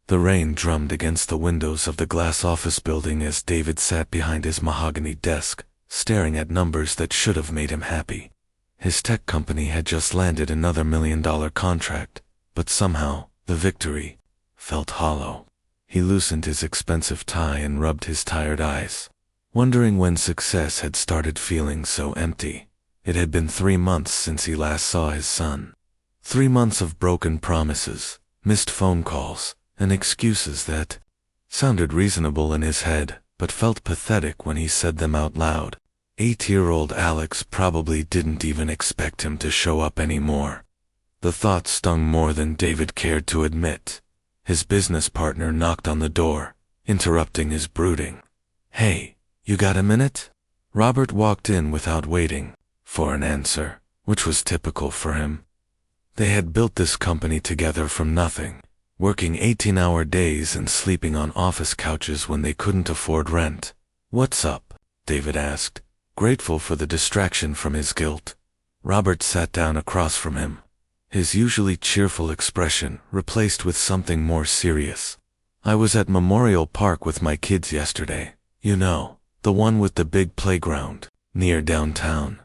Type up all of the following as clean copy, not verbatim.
The rain drummed against the windows of the glass office building as David sat behind his mahogany desk, staring at numbers that should have made him happy. His tech company had just landed another $1 million contract, but somehow, the victory felt hollow. He loosened his expensive tie and rubbed his tired eyes, wondering when success had started feeling so empty. It had been 3 months since he last saw his son. 3 months of broken promises, missed phone calls, and excuses that sounded reasonable in his head, but felt pathetic when he said them out loud. 8-year-old Alex probably didn't even expect him to show up anymore. The thought stung more than David cared to admit. His business partner knocked on the door, interrupting his brooding. "Hey, you got a minute?" Robert walked in without waiting for an answer, which was typical for him. They had built this company together from nothing, working 18-hour days and sleeping on office couches when they couldn't afford rent. "What's up?" David asked, grateful for the distraction from his guilt. Robert sat down across from him, his usually cheerful expression replaced with something more serious. "I was at Memorial Park with my kids yesterday. You know, the one with the big playground, near downtown."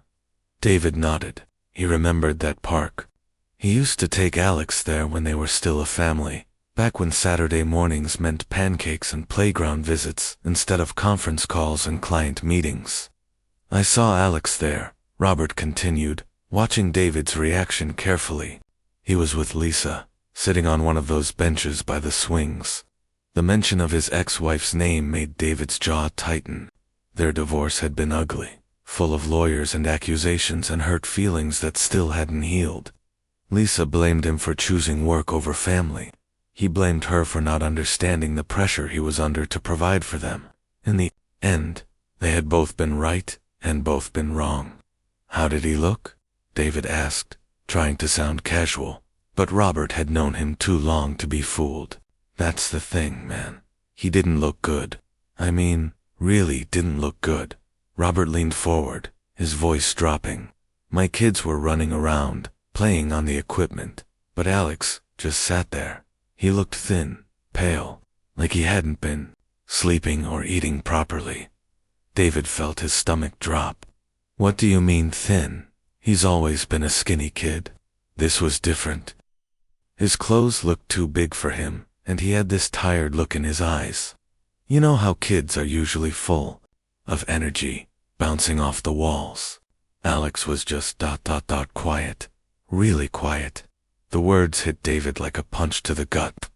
David nodded. He remembered that park. He used to take Alex there when they were still a family, back when Saturday mornings meant pancakes and playground visits instead of conference calls and client meetings. "I saw Alex there," Robert continued, watching David's reaction carefully. He was with Lisa, sitting on one of those benches by the swings. The mention of his ex-wife's name made David's jaw tighten. Their divorce had been ugly, full of lawyers and accusations and hurt feelings that still hadn't healed. Lisa blamed him for choosing work over family. He blamed her for not understanding the pressure he was under to provide for them. In the end, they had both been right and both been wrong. "How did he look?" David asked, trying to sound casual, but Robert had known him too long to be fooled. "That's the thing, man. He didn't look good. I mean, really didn't look good." Robert leaned forward, his voice dropping. "My kids were running around, playing on the equipment, but Alex just sat there. He looked thin, pale, like he hadn't been sleeping or eating properly." David felt his stomach drop. "What do you mean thin? He's always been a skinny kid." This was different. His clothes looked too big for him, and he had this tired look in his eyes. You know how kids are usually full of energy, bouncing off the walls. Alex was just quiet. Really quiet. The words hit David like a punch to the gut.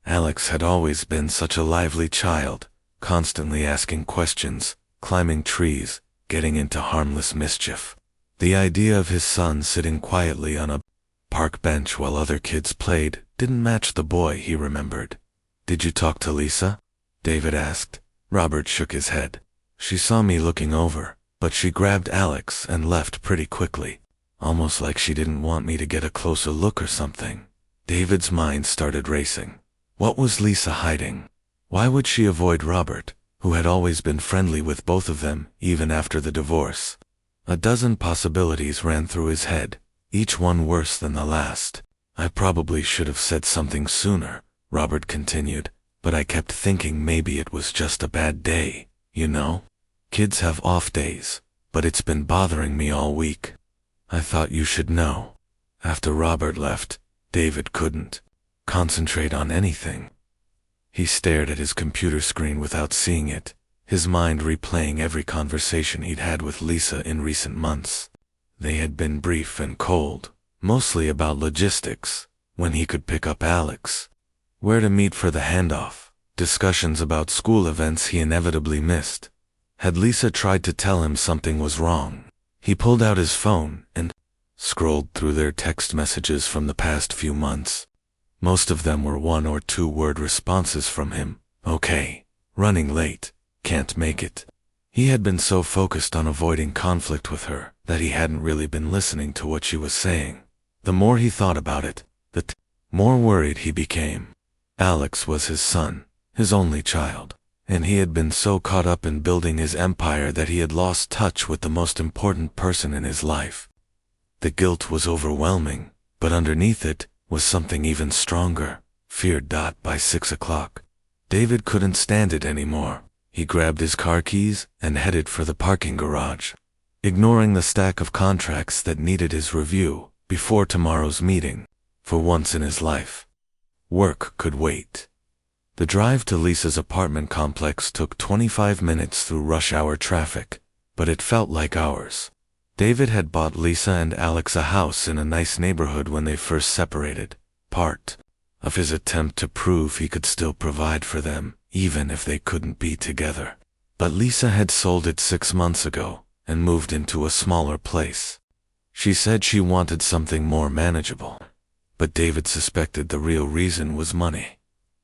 Alex had always been such a lively child, constantly asking questions, climbing trees, getting into harmless mischief. The idea of his son sitting quietly on a park bench while other kids played didn't match the boy he remembered. "Did you talk to Lisa?" David asked. Robert shook his head. "She saw me looking over, but she grabbed Alex and left pretty quickly. Almost like she didn't want me to get a closer look or something." David's mind started racing. What was Lisa hiding? Why would she avoid Robert, who had always been friendly with both of them, even after the divorce? A dozen possibilities ran through his head, each one worse than the last. "I probably should have said something sooner," Robert continued, "but I kept thinking maybe it was just a bad day, you know? Kids have off days, but it's been bothering me all week. I thought you should know." After Robert left, David couldn't concentrate on anything. He stared at his computer screen without seeing it, his mind replaying every conversation he'd had with Lisa in recent months. They had been brief and cold, mostly about logistics, when he could pick up Alex, where to meet for the handoff, discussions about school events he inevitably missed. Had Lisa tried to tell him something was wrong? He pulled out his phone and scrolled through their text messages from the past few months. Most of them were 1 or 2 word responses from him. "Okay, running late, can't make it." He had been so focused on avoiding conflict with her that he hadn't really been listening to what she was saying. The more he thought about it, the more worried he became. Alex was his son, his only child, and he had been so caught up in building his empire that he had lost touch with the most important person in his life. The guilt was overwhelming, but underneath it was something even stronger. feared. By 6 o'clock, David couldn't stand it anymore. He grabbed his car keys and headed for the parking garage, ignoring the stack of contracts that needed his review before tomorrow's meeting. For once in his life, work could wait. The drive to Lisa's apartment complex took 25 minutes through rush hour traffic, but it felt like hours. David had bought Lisa and Alex a house in a nice neighborhood when they first separated, part of his attempt to prove he could still provide for them, even if they couldn't be together. But Lisa had sold it 6 months ago and moved into a smaller place. She said she wanted something more manageable, but David suspected the real reason was money.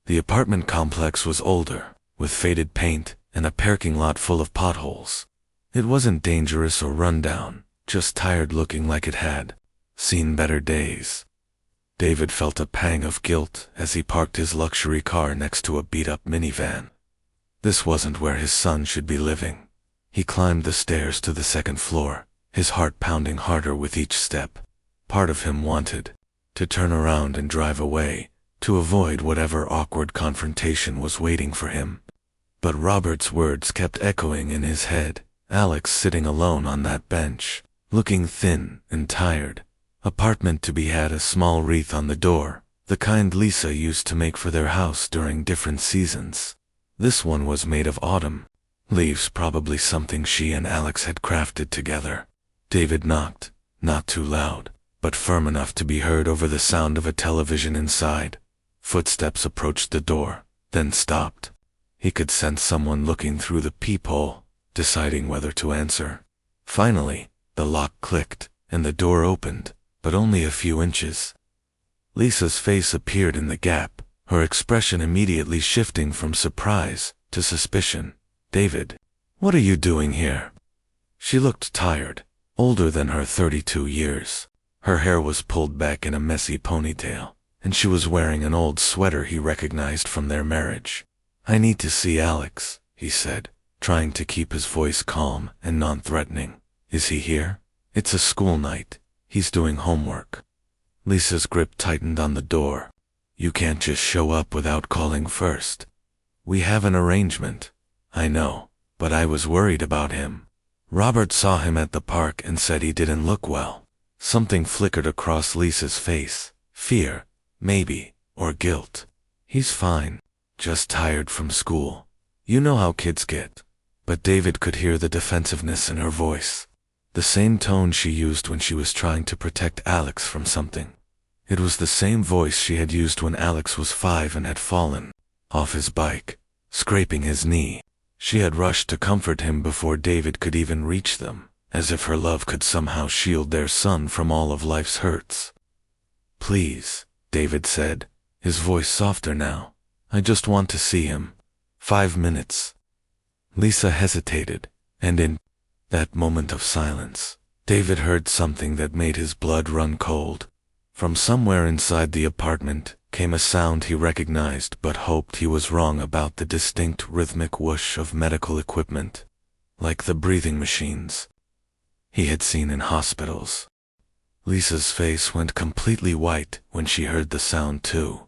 The apartment complex was older, with faded paint and a parking lot full of potholes. It wasn't dangerous or run down, just tired, looking like it had seen better days. David felt a pang of guilt as he parked his luxury car next to a beat-up minivan. This wasn't where his son should be living. He climbed the stairs to the second floor, his heart pounding harder with each step. Part of him wanted to turn around and drive away, to avoid whatever awkward confrontation was waiting for him. But Robert's words kept echoing in his head. Alex sitting alone on that bench, looking thin and tired. Apartment to be had, a small wreath on the door, the kind Lisa used to make for their house during different seasons. This one was made of autumn leaves, probably something she and Alex had crafted together. David knocked, not too loud, but firm enough to be heard over the sound of a television inside. Footsteps approached the door, then stopped. He could sense someone looking through the peephole, deciding whether to answer. Finally, the lock clicked, and the door opened, but only a few inches. Lisa's face appeared in the gap, her expression immediately shifting from surprise to suspicion. "David, what are you doing here?" She looked tired, older than her 32 years. Her hair was pulled back in a messy ponytail, and she was wearing an old sweater he recognized from their marriage. "I need to see Alex," he said, trying to keep his voice calm and non-threatening. "Is he here?" "It's a school night. He's doing homework." Lisa's grip tightened on the door. "You can't just show up without calling first. We have an arrangement." "I know, but I was worried about him." Robert saw him at the park and said he didn't look well. Something flickered across Lisa's face. Fear, maybe, or guilt. "He's fine, just tired from school. You know how kids get." But David could hear the defensiveness in her voice. The same tone she used when she was trying to protect Alex from something. It was the same voice she had used when Alex was 5 and had fallen off his bike, scraping his knee. She had rushed to comfort him before David could even reach them, as if her love could somehow shield their son from all of life's hurts. "Please," David said, his voice softer now. "I just want to see him. 5 minutes." Lisa hesitated, and in that moment of silence, David heard something that made his blood run cold. From somewhere inside the apartment came a sound he recognized but hoped he was wrong about: the distinct rhythmic whoosh of medical equipment, like the breathing machines he had seen in hospitals. Lisa's face went completely white when she heard the sound too.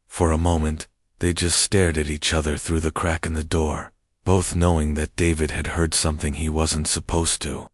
For a moment, they just stared at each other through the crack in the door, both knowing that David had heard something he wasn't supposed to.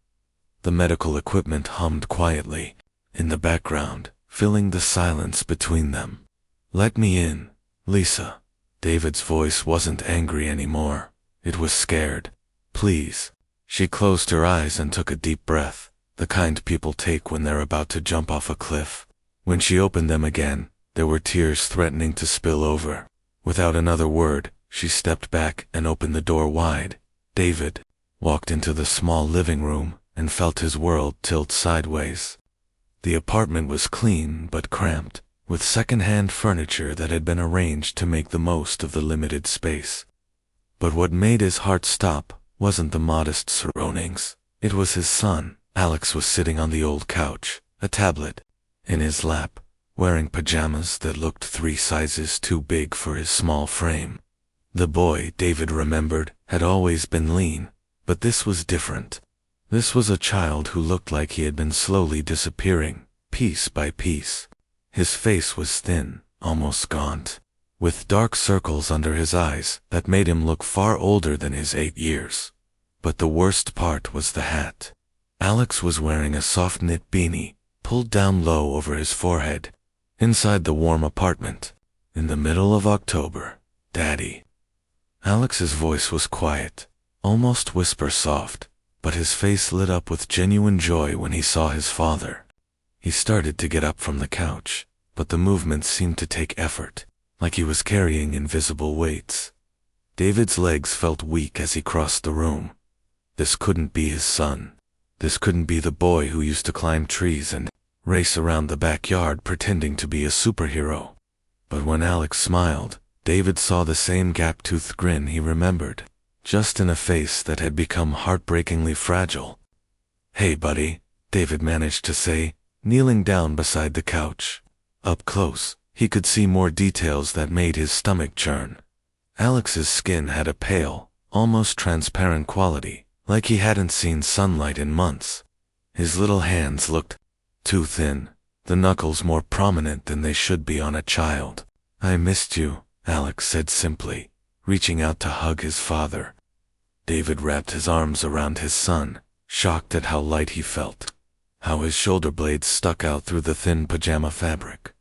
The medical equipment hummed quietly in the background, filling the silence between them. "Let me in, Lisa." David's voice wasn't angry anymore. It was scared. "Please." She closed her eyes and took a deep breath, the kind people take when they're about to jump off a cliff. When she opened them again, there were tears threatening to spill over. Without another word, she stepped back and opened the door wide. David walked into the small living room and felt his world tilt sideways. The apartment was clean but cramped, with second-hand furniture that had been arranged to make the most of the limited space. But what made his heart stop wasn't the modest surroundings. It was his son. Alex was sitting on the old couch, a tablet in his lap, wearing pajamas that looked 3 sizes too big for his small frame. The boy, David remembered, had always been lean, but this was different. This was a child who looked like he had been slowly disappearing, piece by piece. His face was thin, almost gaunt. with dark circles under his eyes that made him look far older than his 8 years. But the worst part was the hat. Alex was wearing a soft knit beanie, pulled down low over his forehead. Inside the warm apartment, in the middle of October, Daddy. Alex's voice was quiet, almost whisper soft, but his face lit up with genuine joy when he saw his father. He started to get up from the couch, but the movement seemed to take effort, like he was carrying invisible weights. David's legs felt weak as he crossed the room. This couldn't be his son. This couldn't be the boy who used to climb trees and race around the backyard pretending to be a superhero. But when Alex smiled, David saw the same gap-toothed grin he remembered, just in a face that had become heartbreakingly fragile. "Hey, buddy," David managed to say, kneeling down beside the couch. Up close, he could see more details that made his stomach churn. Alex's skin had a pale, almost transparent quality, like he hadn't seen sunlight in months. His little hands looked too thin, the knuckles more prominent than they should be on a child. "I missed you," Alex said simply, reaching out to hug his father. David wrapped his arms around his son, shocked at how light he felt, how his shoulder blades stuck out through the thin pajama fabric.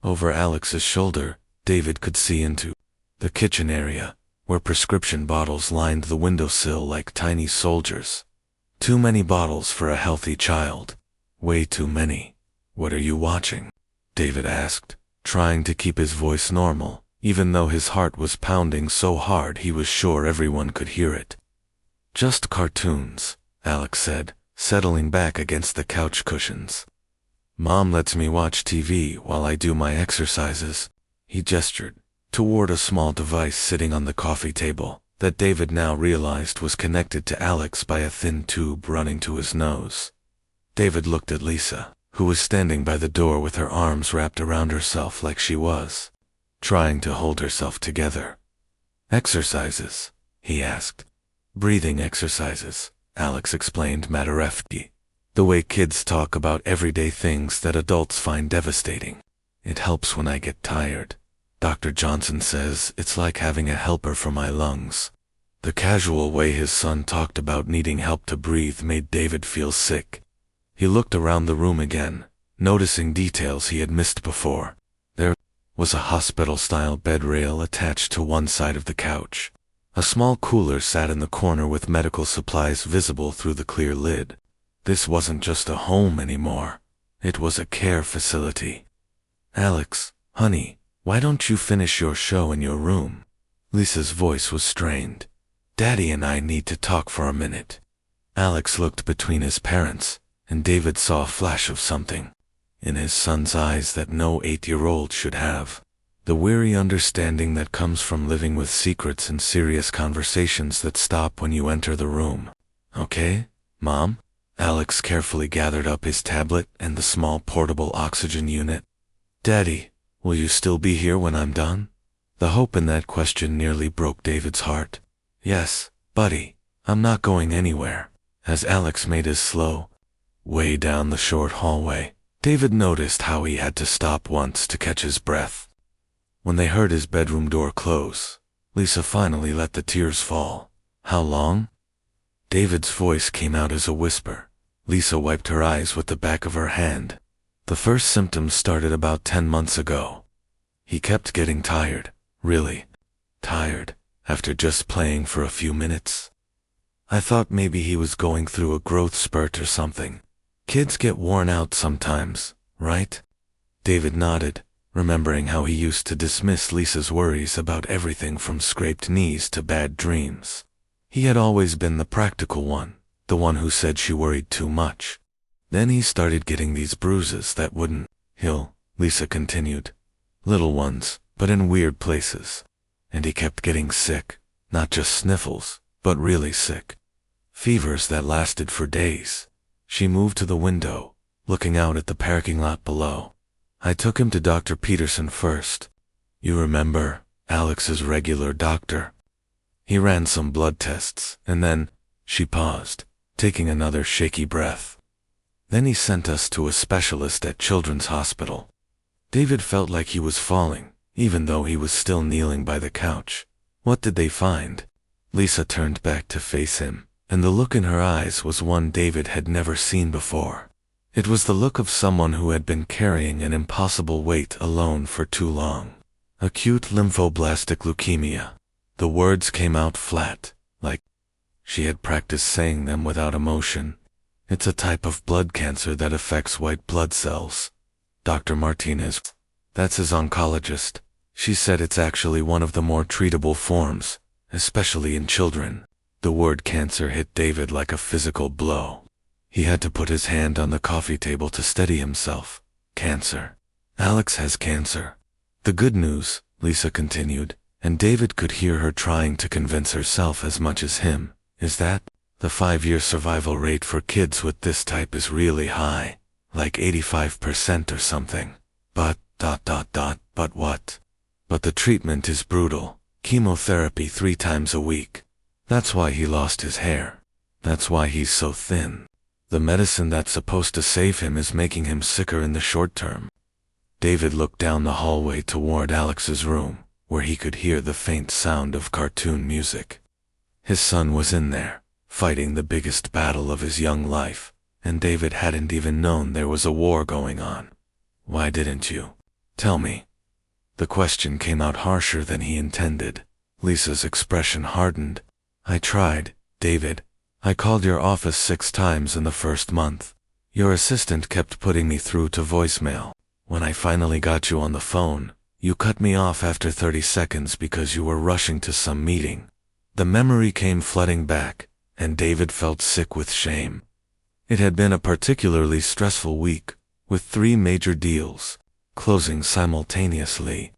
Over Alex's shoulder, David could see into the kitchen area, where prescription bottles lined the windowsill like tiny soldiers. Too many bottles for a healthy child. Way too many. "What are you watching?" David asked, trying to keep his voice normal, even though his heart was pounding so hard he was sure everyone could hear it. "Just cartoons," Alex said, settling back against the couch cushions. "Mom lets me watch TV while I do my exercises." He gestured toward a small device sitting on the coffee table that David now realized was connected to Alex by a thin tube running to his nose. David looked at Lisa, who was standing by the door with her arms wrapped around herself like she was trying to hold herself together. "Exercises?" he asked. "Breathing exercises," Alex explained matter-of-factly. "The way kids talk about everyday things that adults find devastating. It helps when I get tired. Dr. Johnson says it's like having a helper for my lungs." The casual way his son talked about needing help to breathe made David feel sick. He looked around the room again, noticing details he had missed before. There was a hospital-style bed rail attached to one side of the couch. A small cooler sat in the corner with medical supplies visible through the clear lid. This wasn't just a home anymore. It was a care facility. "Alex, honey, why don't you finish your show in your room?" Lisa's voice was strained. "Daddy and I need to talk for a minute." Alex looked between his parents, and David saw a flash of something in his son's eyes that no 8-year-old should have. The weary understanding that comes from living with secrets and serious conversations that stop when you enter the room. "Okay, Mom?" Alex carefully gathered up his tablet and the small portable oxygen unit. "Daddy, will you still be here when I'm done?" The hope in that question nearly broke David's heart. "Yes, buddy, I'm not going anywhere." As Alex made his slow way down the short hallway, David noticed how he had to stop once to catch his breath. When they heard his bedroom door close, Lisa finally let the tears fall. "How long?" David's voice came out as a whisper. Lisa wiped her eyes with the back of her hand. "The first symptoms started about 10 months ago. He kept getting tired, really tired, after just playing for a few minutes. I thought maybe he was going through a growth spurt or something. Kids get worn out sometimes, right?" David nodded, remembering how he used to dismiss Lisa's worries about everything from scraped knees to bad dreams. He had always been the practical one, the one who said she worried too much. Then he started getting these bruises that wouldn't heal, Lisa continued. Little ones, but in weird places. And he kept getting sick, not just sniffles, but really sick. Fevers that lasted for days. She moved to the window, looking out at the parking lot below. "I took him to Dr. Peterson first. You remember, Alex's regular doctor. He ran some blood tests, and then," she paused, taking another shaky breath. "Then he sent us to a specialist at Children's Hospital." David felt like he was falling, even though he was still kneeling by the couch. What did they find? Lisa turned back to face him, and the look in her eyes was one David had never seen before. It was the look of someone who had been carrying an impossible weight alone for too long. Acute lymphoblastic leukemia. The words came out flat, like she had practiced saying them without emotion. It's a type of blood cancer that affects white blood cells. Dr. Martinez, that's his oncologist. She said it's actually one of the more treatable forms, especially in children. The word cancer hit David like a physical blow. He had to put his hand on the coffee table to steady himself. Cancer. Alex has cancer. The good news, Lisa continued, and David could hear her trying to convince herself as much as him, is that the 5-year survival rate for kids with this type is really high, like 85% or something. But, but what? But the treatment is brutal. Chemotherapy 3 times a week. That's why he lost his hair. That's why he's so thin. The medicine that's supposed to save him is making him sicker in the short term. David looked down the hallway toward Alex's room, where he could hear the faint sound of cartoon music. His son was in there, fighting the biggest battle of his young life, and David hadn't even known there was a war going on. Why didn't you tell me? The question came out harsher than he intended. Lisa's expression hardened. I tried, David. I called your office 6 times in the first month. Your assistant kept putting me through to voicemail. When I finally got you on the phone, you cut me off after 30 seconds because you were rushing to some meeting. The memory came flooding back, and David felt sick with shame. It had been a particularly stressful week, with 3 major deals closing simultaneously.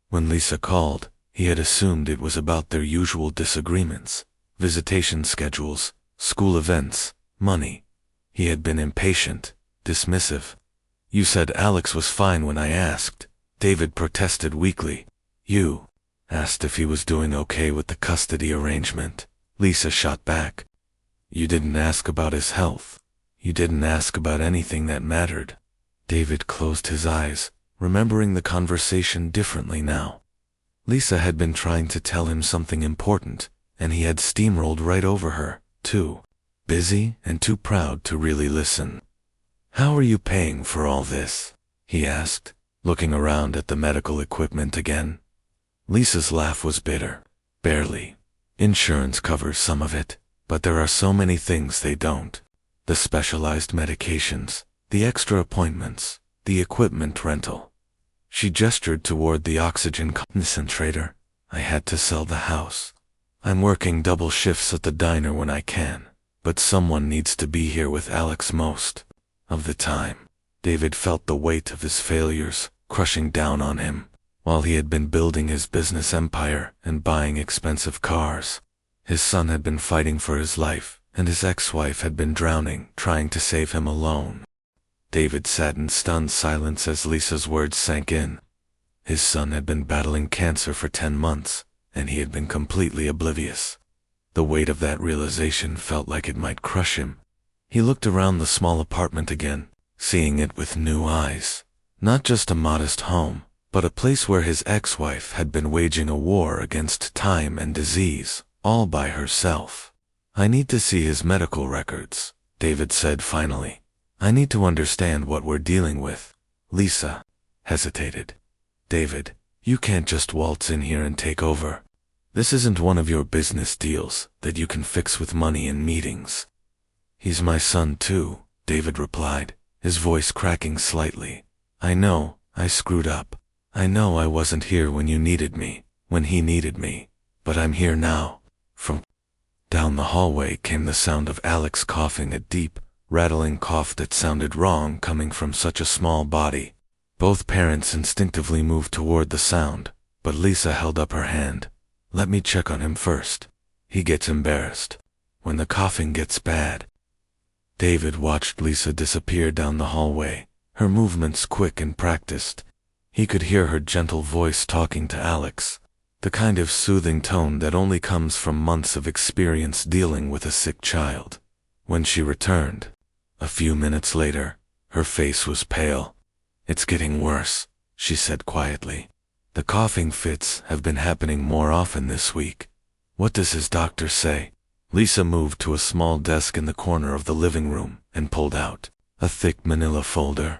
When Lisa called, he had assumed it was about their usual disagreements, visitation schedules, school events, money. He had been impatient, dismissive. You said Alex was fine when I asked. David protested weakly. You asked if he was doing okay with the custody arrangement. Lisa shot back. You didn't ask about his health. You didn't ask about anything that mattered. David closed his eyes, remembering the conversation differently now. Lisa had been trying to tell him something important, and he had steamrolled right over her, too busy and too proud to really listen. How are you paying for all this? He asked, looking around at the medical equipment again. Lisa's laugh was bitter. Barely. Insurance covers some of it, but there are so many things they don't. The specialized medications, the extra appointments, the equipment rental. She gestured toward the oxygen concentrator. I had to sell the house. I'm working double shifts at the diner when I can, but someone needs to be here with Alex most of the time. David felt the weight of his failures crushing down on him, while he had been building his business empire and buying expensive cars. His son had been fighting for his life, and his ex-wife had been drowning, trying to save him alone. David sat in stunned silence as Lisa's words sank in. His son had been battling cancer for 10 months, and he had been completely oblivious. The weight of that realization felt like it might crush him. He looked around the small apartment again, seeing it with new eyes. Not just a modest home, but a place where his ex-wife had been waging a war against time and disease, all by herself. I need to see his medical records, David said finally. I need to understand what we're dealing with. Lisa hesitated. David, you can't just waltz in here and take over. This isn't one of your business deals that you can fix with money and meetings. He's my son too, David replied, his voice cracking slightly. I know, I screwed up. I know I wasn't here when you needed me, when he needed me, but I'm here now. From down the hallway came the sound of Alex coughing, a deep, rattling cough that sounded wrong coming from such a small body. Both parents instinctively moved toward the sound, but Lisa held up her hand. Let me check on him first. He gets embarrassed when the coughing gets bad. David watched Lisa disappear down the hallway, her movements quick and practiced. He could hear her gentle voice talking to Alex, the kind of soothing tone that only comes from months of experience dealing with a sick child. When she returned, a few minutes later, her face was pale. It's getting worse, she said quietly. The coughing fits have been happening more often this week. What does his doctor say? Lisa moved to a small desk in the corner of the living room and pulled out a thick manila folder.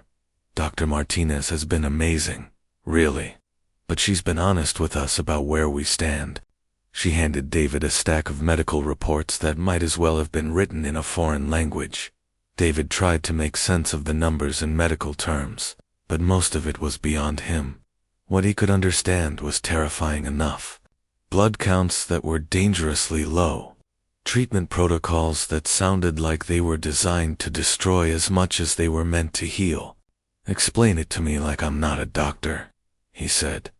Dr. Martinez has been amazing, really. But she's been honest with us about where we stand. She handed David a stack of medical reports that might as well have been written in a foreign language. David tried to make sense of the numbers in medical terms, but most of it was beyond him. What he could understand was terrifying enough. Blood counts that were dangerously low. Treatment protocols that sounded like they were designed to destroy as much as they were meant to heal. "Explain it to me like I'm not a doctor," he said.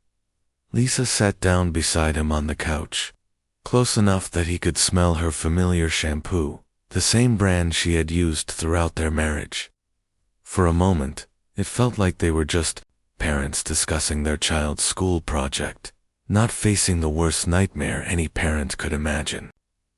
Lisa sat down beside him on the couch, close enough that he could smell her familiar shampoo, the same brand she had used throughout their marriage. For a moment, it felt like they were just parents discussing their child's school project, not facing the worst nightmare any parent could imagine.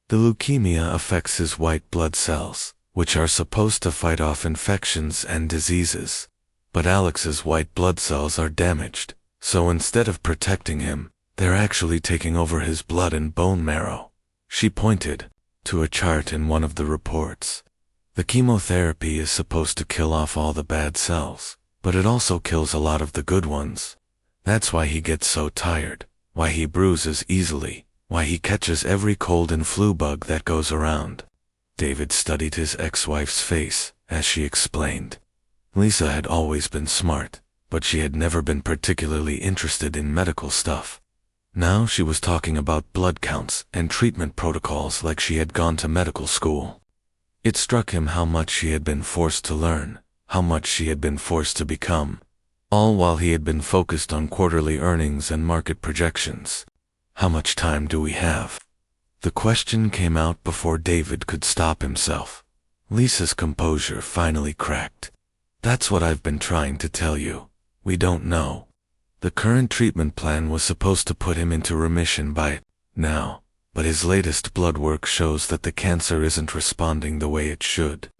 The leukemia affects his white blood cells, which are supposed to fight off infections and diseases. But Alex's white blood cells are damaged, so instead of protecting him, they're actually taking over his blood and bone marrow. She pointed to a chart in one of the reports. The chemotherapy is supposed to kill off all the bad cells, but it also kills a lot of the good ones. That's why he gets so tired, why he bruises easily, why he catches every cold and flu bug that goes around. David studied his ex-wife's face as she explained. Lisa had always been smart, but she had never been particularly interested in medical stuff. Now she was talking about blood counts and treatment protocols like she had gone to medical school. It struck him how much she had been forced to learn, how much she had been forced to become, all while he had been focused on quarterly earnings and market projections. "How much time do we have?" The question came out before David could stop himself. Lisa's composure finally cracked. "That's what I've been trying to tell you. We don't know. The current treatment plan was supposed to put him into remission by now, but his latest blood work shows that the cancer isn't responding the way it should."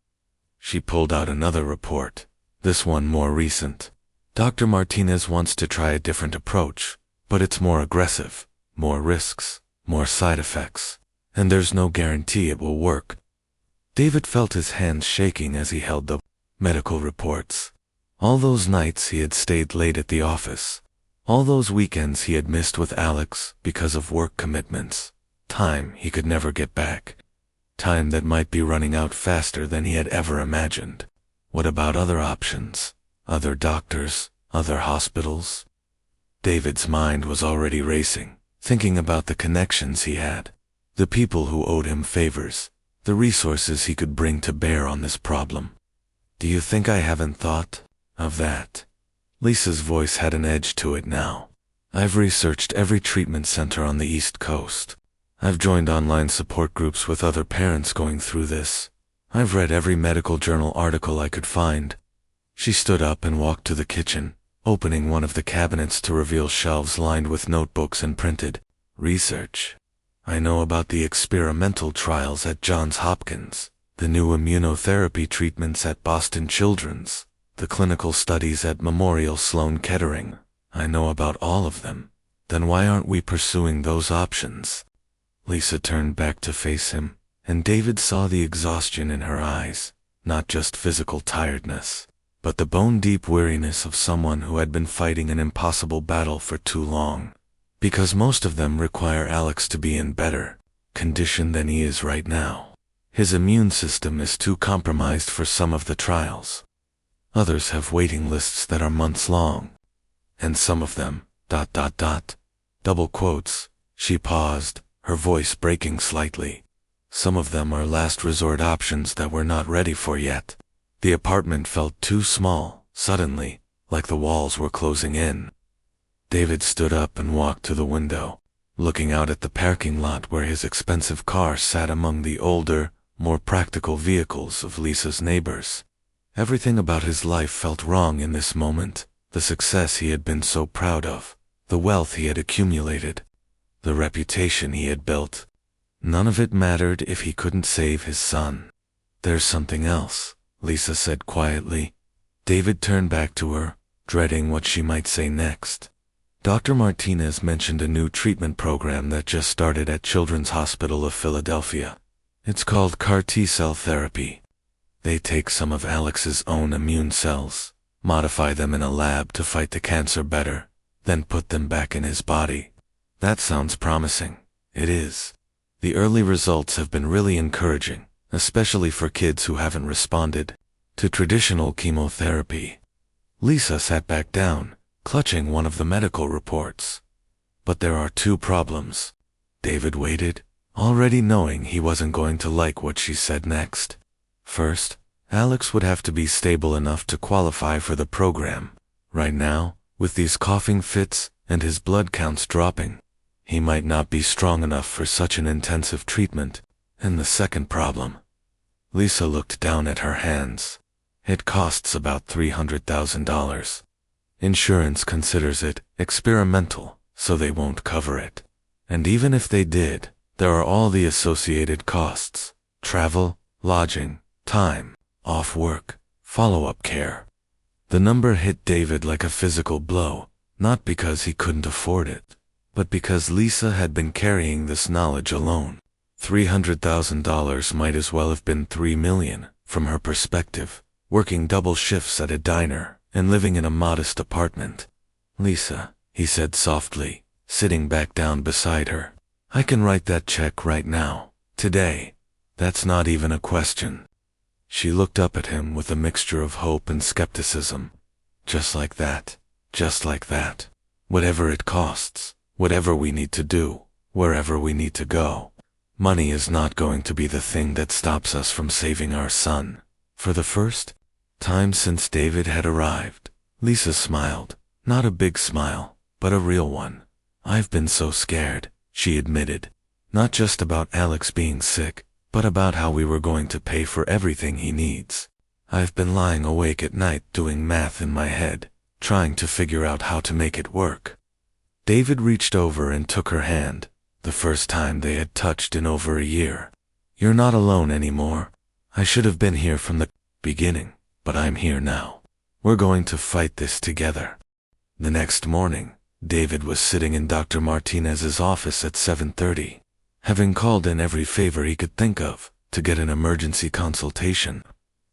She pulled out another report, this one more recent. "Dr. Martinez wants to try a different approach, but it's more aggressive, more risks, more side effects, and there's no guarantee it will work." David felt his hands shaking as he held the medical reports. All those nights he had stayed late at the office. All those weekends he had missed with Alex because of work commitments. Time he could never get back. Time that might be running out faster than he had ever imagined. What about other options? Other doctors? Other hospitals? David's mind was already racing, thinking about the connections he had, the people who owed him favors, the resources he could bring to bear on this problem. "Do you think I haven't thought of that?" Lisa's voice had an edge to it now. "I've researched every treatment center on the East Coast. I've joined online support groups with other parents going through this. I've read every medical journal article I could find." She stood up and walked to the kitchen, opening one of the cabinets to reveal shelves lined with notebooks and printed research. "I know about the experimental trials at Johns Hopkins, the new immunotherapy treatments at Boston Children's, the clinical studies at Memorial Sloan Kettering. I know about all of them. Then why aren't we pursuing those options?" Lisa turned back to face him, and David saw the exhaustion in her eyes, not just physical tiredness, but the bone-deep weariness of someone who had been fighting an impossible battle for too long. Because most of them require Alex to be in better condition than he is right now. His immune system is too compromised for some of the trials. Others have waiting lists that are months long. And some of them, ... double quotes. She paused, her voice breaking slightly. Some of them are last resort options that we're not ready for yet. The apartment felt too small, suddenly, like the walls were closing in. David stood up and walked to the window, looking out at the parking lot where his expensive car sat among the older, more practical vehicles of Lisa's neighbors. Everything about his life felt wrong in this moment, the success he had been so proud of, the wealth he had accumulated, the reputation he had built. None of it mattered if he couldn't save his son. "There's something else," Lisa said quietly. David turned back to her, dreading what she might say next. Dr. Martinez mentioned a new treatment program that just started at Children's Hospital of Philadelphia. It's called CAR T-cell therapy. They take some of Alex's own immune cells, modify them in a lab to fight the cancer better, then put them back in his body. That sounds promising. It is. The early results have been really encouraging, especially for kids who haven't responded to traditional chemotherapy. Lisa sat back down, clutching one of the medical reports. But there are two problems. David waited, already knowing he wasn't going to like what she said next. First, Alex would have to be stable enough to qualify for the program. Right now, with these coughing fits and his blood counts dropping, he might not be strong enough for such an intensive treatment. And the second problem. Lisa looked down at her hands. It costs about $300,000. Insurance considers it experimental, so they won't cover it. And even if they did, there are all the associated costs: travel, lodging, time, off work, follow-up care. The number hit David like a physical blow, not because he couldn't afford it, but because Lisa had been carrying this knowledge alone. $300,000 might as well have been $3 million, from her perspective, working double shifts at a diner and living in a modest apartment. "Lisa," he said softly, sitting back down beside her, "I can write that check right now, today. That's not even a question." She looked up at him with a mixture of hope and skepticism. "Just like that, just like that. Whatever it costs, whatever we need to do, wherever we need to go. Money is not going to be the thing that stops us from saving our son." For the first time since David had arrived, Lisa smiled. Not a big smile, but a real one. "I've been so scared," she admitted. "Not just about Alex being sick, but about how we were going to pay for everything he needs. I've been lying awake at night doing math in my head, trying to figure out how to make it work." David reached over and took her hand, the first time they had touched in over a year. "You're not alone anymore. I should have been here from the beginning, but I'm here now. We're going to fight this together." The next morning, David was sitting in Dr. Martinez's office at 7:30, having called in every favor he could think of to get an emergency consultation.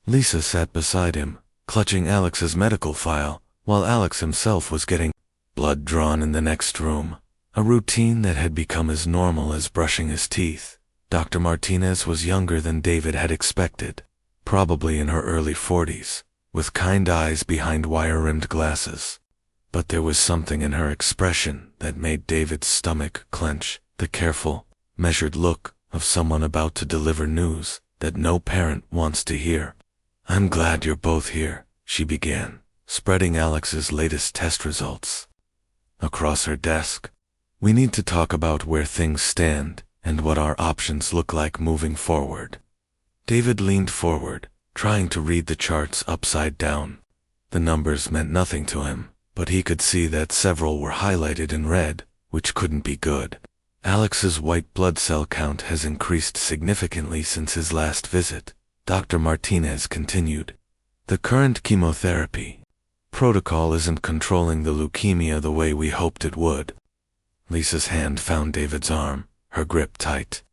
Lisa sat beside him, clutching Alex's medical file, while Alex himself was getting blood drawn in the next room, a routine that had become as normal as brushing his teeth. Dr. Martinez was younger than David had expected, probably in her early 40s, with kind eyes behind wire-rimmed glasses. But there was something in her expression that made David's stomach clench, the careful, measured look of someone about to deliver news that no parent wants to hear. "I'm glad you're both here," she began, spreading Alex's latest test results across her desk. "We need to talk about where things stand and what our options look like moving forward." David leaned forward, trying to read the charts upside down. The numbers meant nothing to him, but he could see that several were highlighted in red, which couldn't be good. "Alex's white blood cell count has increased significantly since his last visit," Dr. Martinez continued. "The current chemotherapy protocol isn't controlling the leukemia the way we hoped it would." Lisa's hand found David's arm, her grip tight.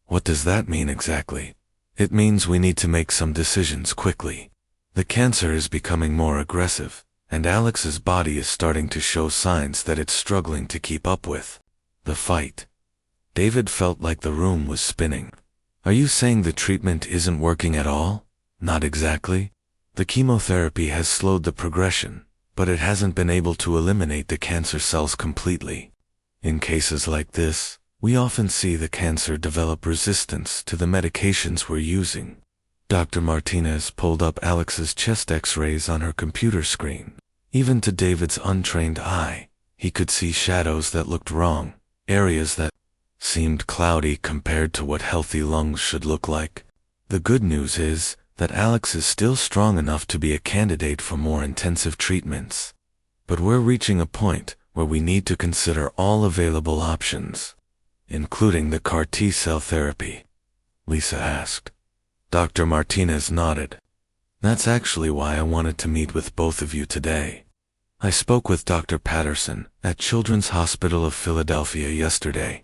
"What does that mean exactly?" "It means we need to make some decisions quickly. The cancer is becoming more aggressive, and Alex's body is starting to show signs that it's struggling to keep up with the fight." David felt like the room was spinning. "Are you saying the treatment isn't working at all?" "Not exactly. The chemotherapy has slowed the progression, but it hasn't been able to eliminate the cancer cells completely. In cases like this, we often see the cancer develop resistance to the medications we're using." Dr. Martinez pulled up Alex's chest x-rays on her computer screen. Even to David's untrained eye, he could see shadows that looked wrong, areas that seemed cloudy compared to what healthy lungs should look like. "The good news is that Alex is still strong enough to be a candidate for more intensive treatments. But we're reaching a point where we need to consider all available options, including the CAR T-cell therapy." Lisa asked. Dr. Martinez nodded. "That's actually why I wanted to meet with both of you today. I spoke with Dr. Patterson at Children's Hospital of Philadelphia yesterday.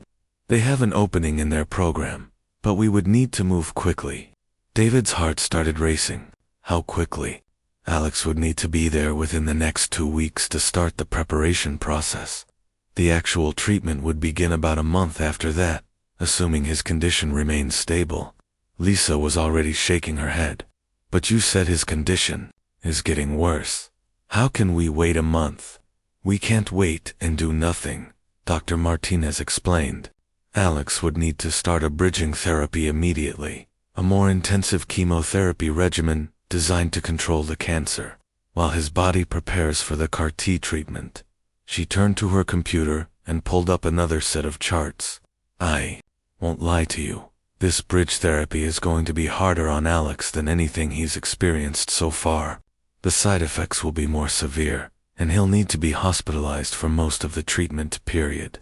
They have an opening in their program, but we would need to move quickly. David's heart started racing. How quickly? Alex would need to be there within the next 2 weeks to start the preparation process. The actual treatment would begin about a month after that, assuming his condition remains stable. Lisa was already shaking her head. But you said his condition is getting worse. How can we wait a month? We can't wait and do nothing, Dr. Martinez explained. Alex would need to start a bridging therapy immediately, a more intensive chemotherapy regimen designed to control the cancer, while his body prepares for the CAR-T treatment. She turned to her computer and pulled up another set of charts. I won't lie to you. This bridge therapy is going to be harder on Alex than anything he's experienced so far. The side effects will be more severe, and he'll need to be hospitalized for most of the treatment period.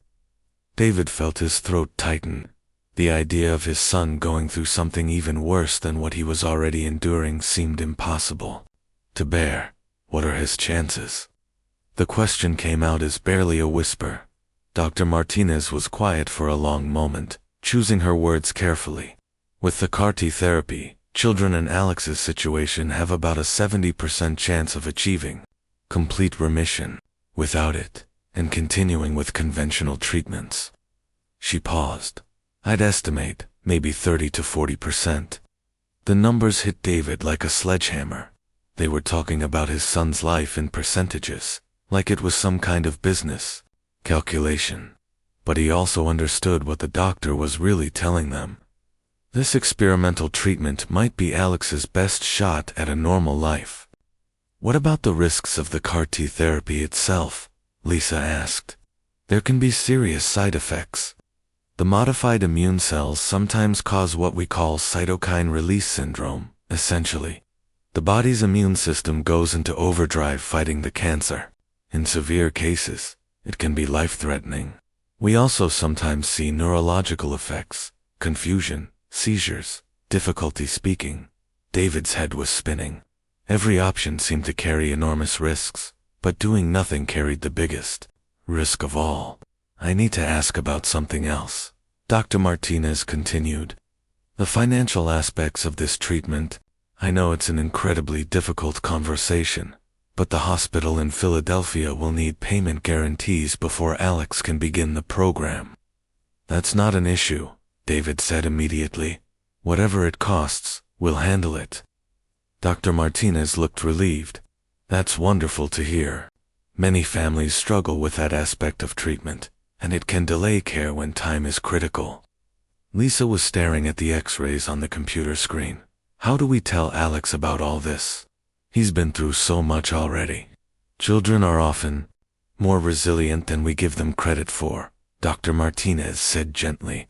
David felt his throat tighten. The idea of his son going through something even worse than what he was already enduring seemed impossible to bear. What are his chances? The question came out as barely a whisper. Dr. Martinez was quiet for a long moment, choosing her words carefully. With the CAR-T therapy, children in Alex's situation have about a 70% chance of achieving complete remission. Without it, and continuing with conventional treatments. She paused. I'd estimate maybe 30 to 40%. The numbers hit David like a sledgehammer. They were talking about his son's life in percentages, like it was some kind of business calculation. But he also understood what the doctor was really telling them. This experimental treatment might be Alex's best shot at a normal life. What about the risks of the CAR-T therapy itself? Lisa asked. There can be serious side effects. The modified immune cells sometimes cause what we call cytokine release syndrome, essentially. The body's immune system goes into overdrive fighting the cancer. In severe cases, it can be life-threatening. We also sometimes see neurological effects, confusion, seizures, difficulty speaking. David's head was spinning. Every option seemed to carry enormous risks, but doing nothing carried the biggest risk of all. I need to ask about something else, Dr. Martinez continued. The financial aspects of this treatment. I know it's an incredibly difficult conversation, but the hospital in Philadelphia will need payment guarantees before Alex can begin the program. That's not an issue, David said immediately. Whatever it costs, we'll handle it. Dr. Martinez looked relieved. That's wonderful to hear. Many families struggle with that aspect of treatment, and it can delay care when time is critical. Lisa was staring at the X-rays on the computer screen. How do we tell Alex about all this? He's been through so much already. Children are often more resilient than we give them credit for, Dr. Martinez said gently.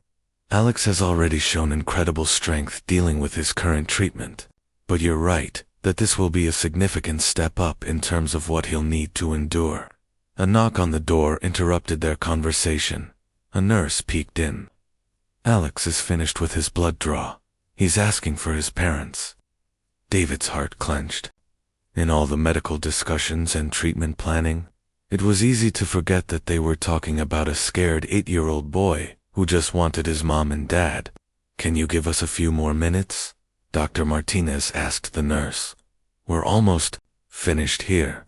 Alex has already shown incredible strength dealing with his current treatment. But you're right, that this will be a significant step up in terms of what he'll need to endure. A knock on the door interrupted their conversation. A nurse peeked in. Alex is finished with his blood draw. He's asking for his parents. David's heart clenched. In all the medical discussions and treatment planning, it was easy to forget that they were talking about a scared 8-year-old boy who just wanted his mom and dad. Can you give us a few more minutes? Dr. Martinez asked the nurse. We're almost finished here.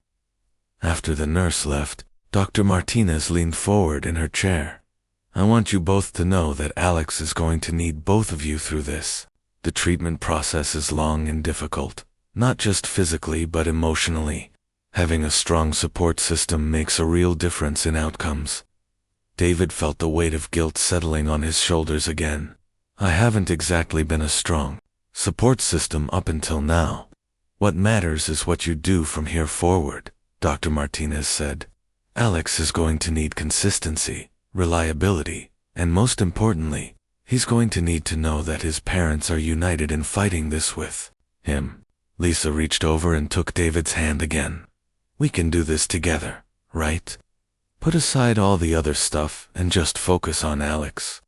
After the nurse left, Dr. Martinez leaned forward in her chair. I want you both to know that Alex is going to need both of you through this. The treatment process is long and difficult, not just physically but emotionally. Having a strong support system makes a real difference in outcomes. David felt the weight of guilt settling on his shoulders again. I haven't exactly been a strong support system up until now. What matters is what you do from here forward, Dr. Martinez said. Alex is going to need consistency, reliability, and most importantly, he's going to need to know that his parents are united in fighting this with him. Lisa reached over and took David's hand again. We can do this together, right? Put aside all the other stuff and just focus on Alex.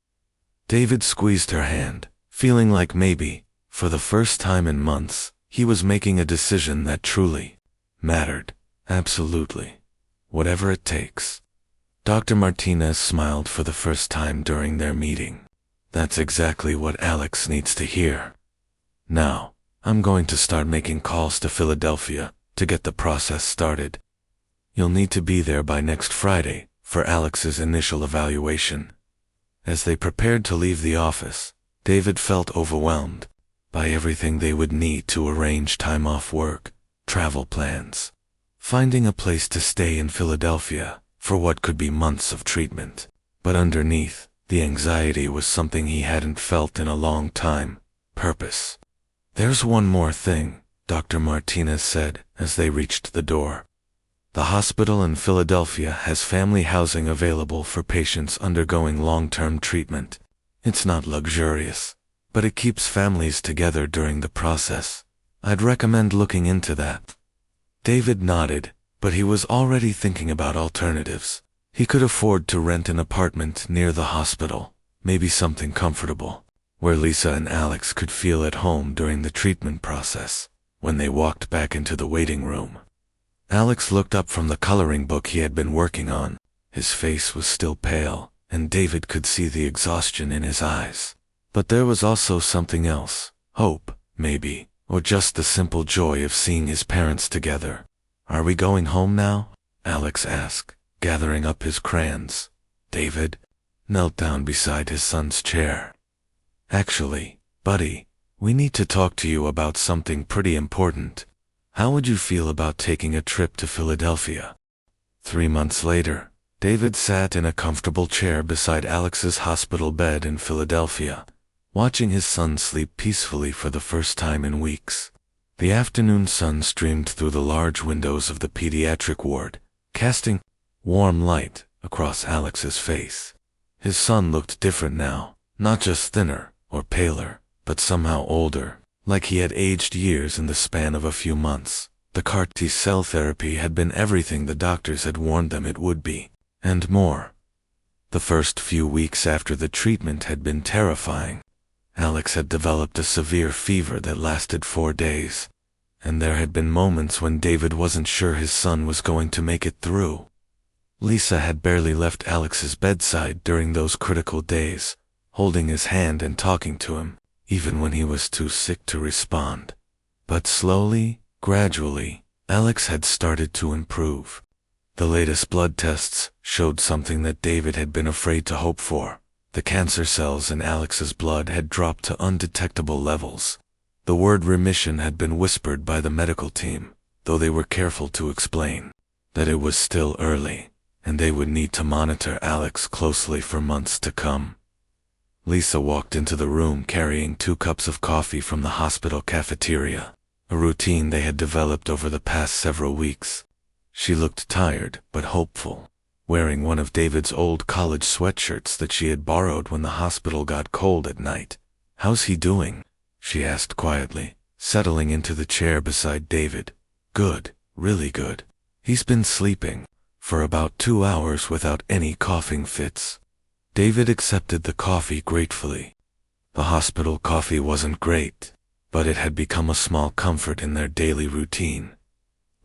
David squeezed her hand, feeling like maybe, for the first time in months, he was making a decision that truly mattered. Absolutely. whatever it takes. Dr. Martinez smiled for the first time during their meeting. That's exactly what Alex needs to hear. Now, I'm going to start making calls to Philadelphia to get the process started. You'll need to be there by next Friday for Alex's initial evaluation. As they prepared to leave the office, David felt overwhelmed by everything they would need to arrange time off work, travel plans, finding a place to stay in Philadelphia for what could be months of treatment. But underneath, the anxiety was something he hadn't felt in a long time: purpose. There's one more thing, Dr. Martinez said as they reached the door. The hospital in Philadelphia has family housing available for patients undergoing long-term treatment. It's not luxurious, but it keeps families together during the process. I'd recommend looking into that. David nodded, but he was already thinking about alternatives. He could afford to rent an apartment near the hospital, maybe something comfortable, where Lisa and Alex could feel at home during the treatment process. When they walked back into the waiting room, Alex looked up from the coloring book he had been working on. His face was still pale, and David could see the exhaustion in his eyes. But there was also something else: hope, maybe, or just the simple joy of seeing his parents together. "Are we going home now?" Alex asked, gathering up his crayons. David knelt down beside his son's chair. "Actually, buddy, we need to talk to you about something pretty important. How would you feel about taking a trip to Philadelphia?" 3 months later, David sat in a comfortable chair beside Alex's hospital bed in Philadelphia, watching his son sleep peacefully for the first time in weeks. The afternoon sun streamed through the large windows of the pediatric ward, casting warm light across Alex's face. His son looked different now, not just thinner or paler, but somehow older, like he had aged years in the span of a few months. The CAR T-cell therapy had been everything the doctors had warned them it would be, and more. The first few weeks after the treatment had been terrifying. Alex had developed a severe fever that lasted 4 days, and there had been moments when David wasn't sure his son was going to make it through. Lisa had barely left Alex's bedside during those critical days, holding his hand and talking to him, even when he was too sick to respond. But slowly, gradually, Alex had started to improve. The latest blood tests showed something that David had been afraid to hope for. The cancer cells in Alex's blood had dropped to undetectable levels. The word remission had been whispered by the medical team, though they were careful to explain that it was still early, and they would need to monitor Alex closely for months to come. Lisa walked into the room carrying 2 cups of coffee from the hospital cafeteria, a routine they had developed over the past several weeks. She looked tired but hopeful, wearing one of David's old college sweatshirts that she had borrowed when the hospital got cold at night. "How's he doing?" she asked quietly, settling into the chair beside David. "Good, really good. He's been sleeping for about 2 hours without any coughing fits." David accepted the coffee gratefully. The hospital coffee wasn't great, but it had become a small comfort in their daily routine.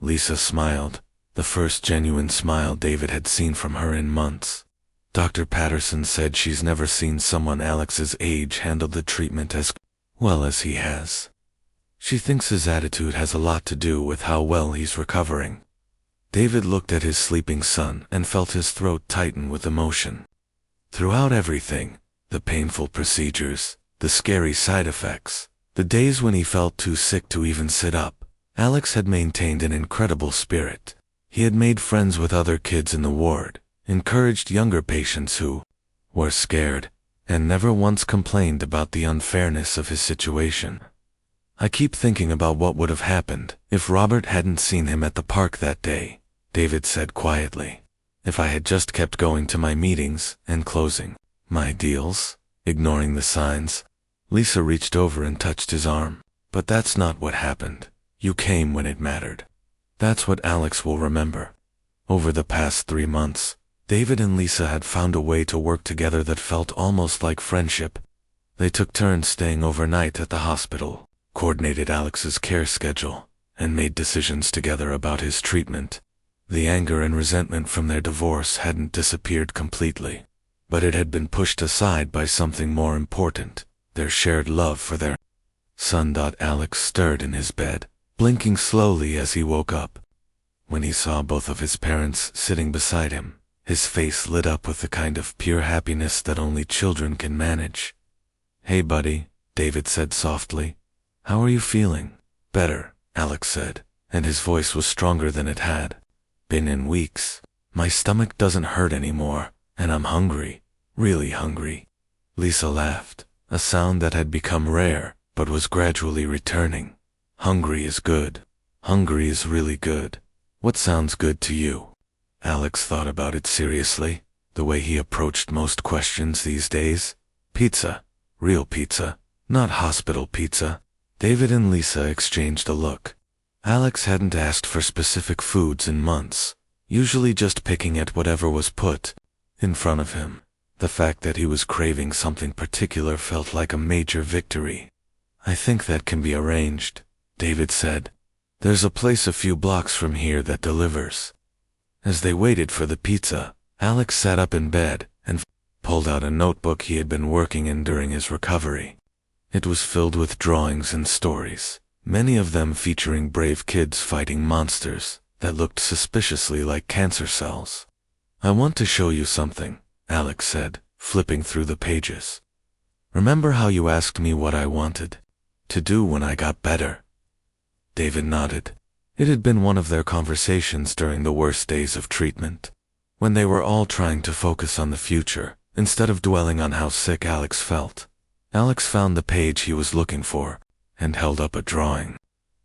Lisa smiled, the first genuine smile David had seen from her in months. "Dr. Patterson said she's never seen someone Alex's age handle the treatment as well as he has. She thinks his attitude has a lot to do with how well he's recovering." David looked at his sleeping son and felt his throat tighten with emotion. Throughout everything, the painful procedures, the scary side effects, the days when he felt too sick to even sit up, Alex had maintained an incredible spirit. He had made friends with other kids in the ward, encouraged younger patients who were scared, and never once complained about the unfairness of his situation. "I keep thinking about what would have happened if Robert hadn't seen him at the park that day," David said quietly. "If I had just kept going to my meetings and closing my deals, ignoring the signs." Lisa reached over and touched his arm. "But that's not what happened. You came when it mattered." That's what Alex will remember. Over the past 3 months, David and Lisa had found a way to work together that felt almost like friendship. They took turns staying overnight at the hospital, coordinated Alex's care schedule, and made decisions together about his treatment. The anger and resentment from their divorce hadn't disappeared completely, but it had been pushed aside by something more important, their shared love for their son. Alex stirred in his bed, blinking slowly as he woke up. When he saw both of his parents sitting beside him, his face lit up with the kind of pure happiness that only children can manage. "Hey buddy," David said softly. "How are you feeling?" "Better," Alex said, and his voice was stronger than it had been in weeks. "My stomach doesn't hurt anymore, and I'm hungry, really hungry." Lisa laughed, a sound that had become rare, but was gradually returning. "Hungry is good. Hungry is really good. What sounds good to you?" Alex thought about it seriously, the way he approached most questions these days. "Pizza. Real pizza. Not hospital pizza." David and Lisa exchanged a look. Alex hadn't asked for specific foods in months, usually just picking at whatever was put in front of him. The fact that he was craving something particular felt like a major victory. "I think that can be arranged," David said. "There's a place a few blocks from here that delivers." As they waited for the pizza, Alex sat up in bed and pulled out a notebook he had been working in during his recovery. It was filled with drawings and stories, many of them featuring brave kids fighting monsters that looked suspiciously like cancer cells. "I want to show you something," Alex said, flipping through the pages. "Remember how you asked me what I wanted to do when I got better?" David nodded. It had been one of their conversations during the worst days of treatment, when they were all trying to focus on the future, instead of dwelling on how sick Alex felt. Alex found the page he was looking for, and held up a drawing.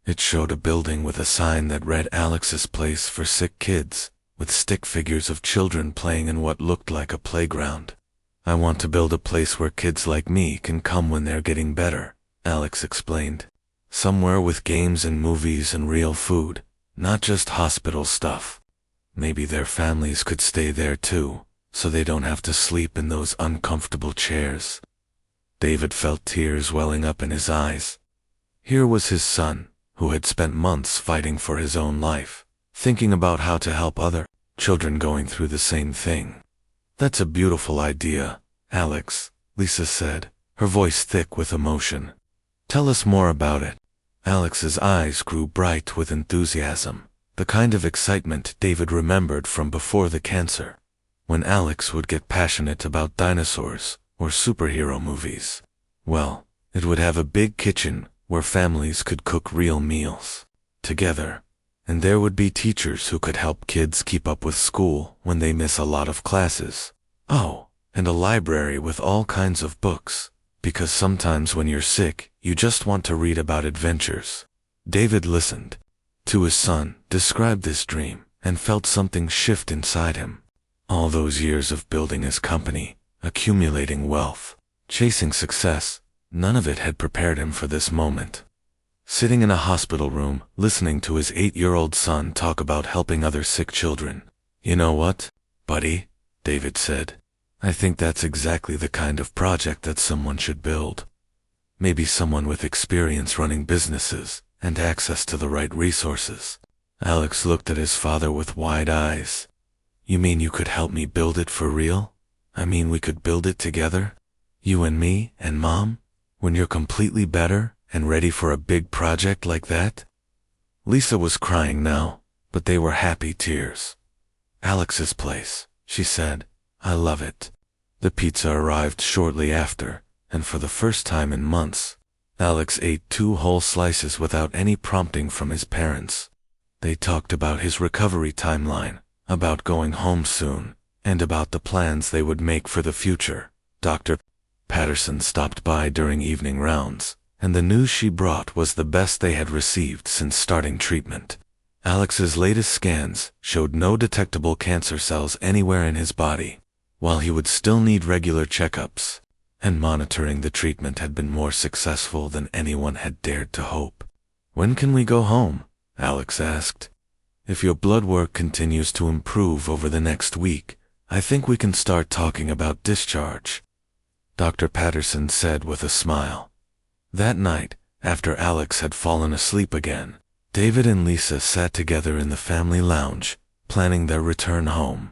It showed a building with a sign that read Alex's Place for Sick Kids, with stick figures of children playing in what looked like a playground. "I want to build a place where kids like me can come when they're getting better," Alex explained. "Somewhere with games and movies and real food, not just hospital stuff. Maybe their families could stay there too, so they don't have to sleep in those uncomfortable chairs." David felt tears welling up in his eyes. Here was his son, who had spent months fighting for his own life, thinking about how to help other children going through the same thing. "That's a beautiful idea, Alex," Lisa said, her voice thick with emotion. "Tell us more about it." Alex's eyes grew bright with enthusiasm, the kind of excitement David remembered from before the cancer, when Alex would get passionate about dinosaurs or superhero movies. "Well, it would have a big kitchen where families could cook real meals together, and there would be teachers who could help kids keep up with school when they miss a lot of classes. Oh, and a library with all kinds of books, because sometimes when you're sick, you just want to read about adventures." David listened to his son describe this dream and felt something shift inside him. All those years of building his company, accumulating wealth, chasing success, none of it had prepared him for this moment. Sitting in a hospital room, listening to his 8-year-old son talk about helping other sick children. "You know what, buddy?" David said. "I think that's exactly the kind of project that someone should build. Maybe someone with experience running businesses and access to the right resources." Alex looked at his father with wide eyes. "You mean you could help me build it for real? I mean we could build it together? You and me and Mom? When you're completely better and ready for a big project like that?" Lisa was crying now, but they were happy tears. "Alex's Place," she said. "I love it." The pizza arrived shortly after, and for the first time in months, Alex ate 2 whole slices without any prompting from his parents. They talked about his recovery timeline, about going home soon, and about the plans they would make for the future. Dr. Patterson stopped by during evening rounds, and the news she brought was the best they had received since starting treatment. Alex's latest scans showed no detectable cancer cells anywhere in his body, while he would still need regular checkups, and monitoring the treatment had been more successful than anyone had dared to hope. "When can we go home?" Alex asked. "If your blood work continues to improve over the next week, I think we can start talking about discharge," Dr. Patterson said with a smile. That night, after Alex had fallen asleep again, David and Lisa sat together in the family lounge, planning their return home.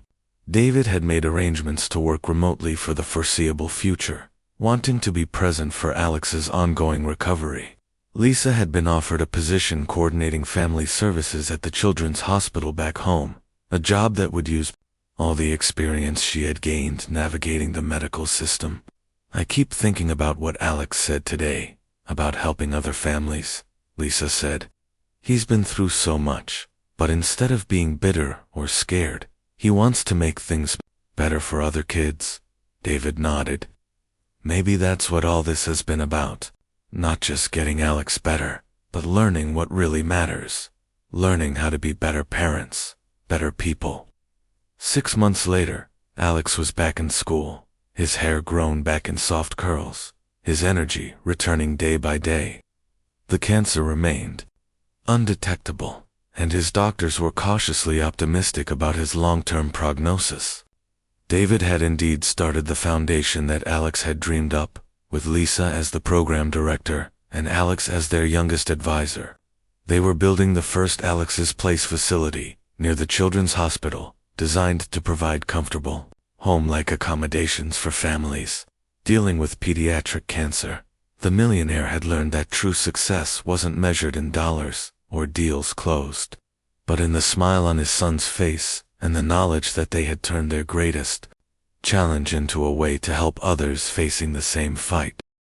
David had made arrangements to work remotely for the foreseeable future, wanting to be present for Alex's ongoing recovery. Lisa had been offered a position coordinating family services at the children's hospital back home, a job that would use all the experience she had gained navigating the medical system. "I keep thinking about what Alex said today, about helping other families," Lisa said. "He's been through so much, but instead of being bitter or scared, he wants to make things better for other kids." David nodded. "Maybe that's what all this has been about. Not just getting Alex better, but learning what really matters. Learning how to be better parents, better people." 6 months later, Alex was back in school, his hair grown back in soft curls, his energy returning day by day. The cancer remained undetectable, and his doctors were cautiously optimistic about his long-term prognosis. David had indeed started the foundation that Alex had dreamed up, with Lisa as the program director and Alex as their youngest advisor. They were building the first Alex's Place facility near the Children's Hospital, designed to provide comfortable, home-like accommodations for families dealing with pediatric cancer. The millionaire had learned that true success wasn't measured in dollars or deals closed, but in the smile on his son's face and the knowledge that they had turned their greatest challenge into a way to help others facing the same fight.